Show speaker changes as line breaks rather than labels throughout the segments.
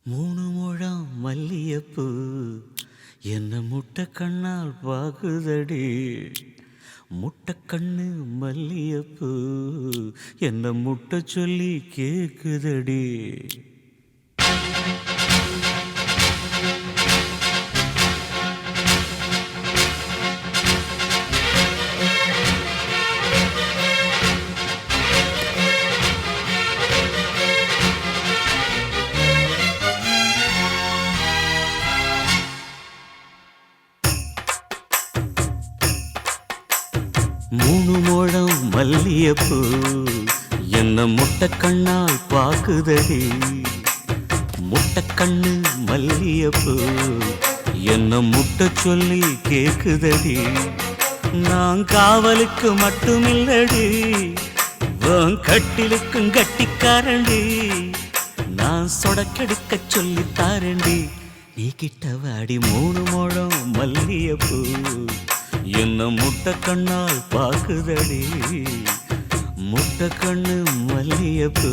மூணு முழம் மல்லியப்பூ என்ன முட்டை கண்ணால் பாகுதடி. முட்டை கண்ணு மல்லியப்பூ என்ன முட்டை சொல்லி கேக்குதடி. மூணு முழம் மல்லியப்பூ என்ன முட்டை கண்ணால் பாக்குதடி. முட்டை கண்ணு மல்லியப்பூ என்ன முட்டை சொல்லி கேக்குதடி. நான் காவலுக்கு மட்டுமில்லடி, உன் கட்டிலுக்கும் கட்டிக்காரண்டி. நான் சொடக்கெடுக்க சொல்லி தாரண்டி, நீ கிட்ட வாடி. மூணு முழம் மல்லியப்பூ என்ன முட்டை கண்ணால் பாக்குதடி. முட்டை கண்ணு மல்லியப்பூ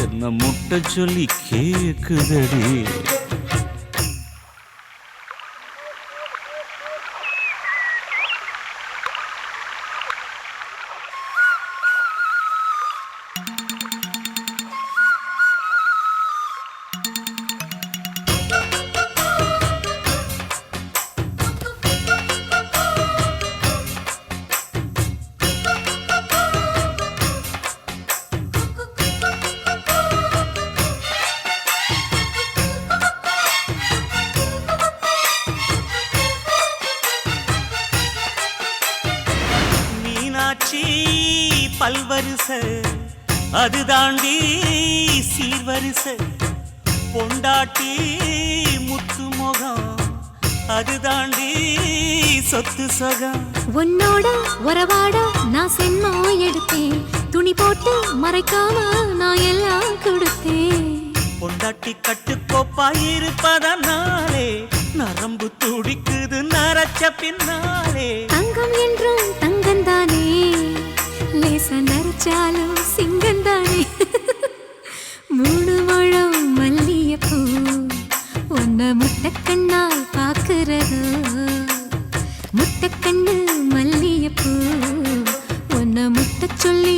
என்ன முட்டை சொல்லி கேக்குதடி. பல்வரிச அது தாண்டி சீர்வரிச பொண்டாட்டி முத்து முகம் அது தாண்டி சொத்து சகம்.
உன்னோட உறவாட நான் சென்மா எடுத்தேன், துணி போட்டு மறைக்காம நான் எல்லாம் கொடுத்தேன்.
பொண்டாட்டி கட்டுக்கோப்பாயிருப்பதனாலே நரம்பு துடிக்குது நரச்ச பின்னாலே.
தங்கம் என்றும் தங்கந்தானே, லேசா நரைச்சாலும் சிங்கந்தானே. மூணு முழம் மல்லியப்பூ உன்னை முட்டை கண்ணால் பாக்குறதோ. முட்டை கண்ணு மல்லியப்பூ உன்னை முட்டை சொல்லி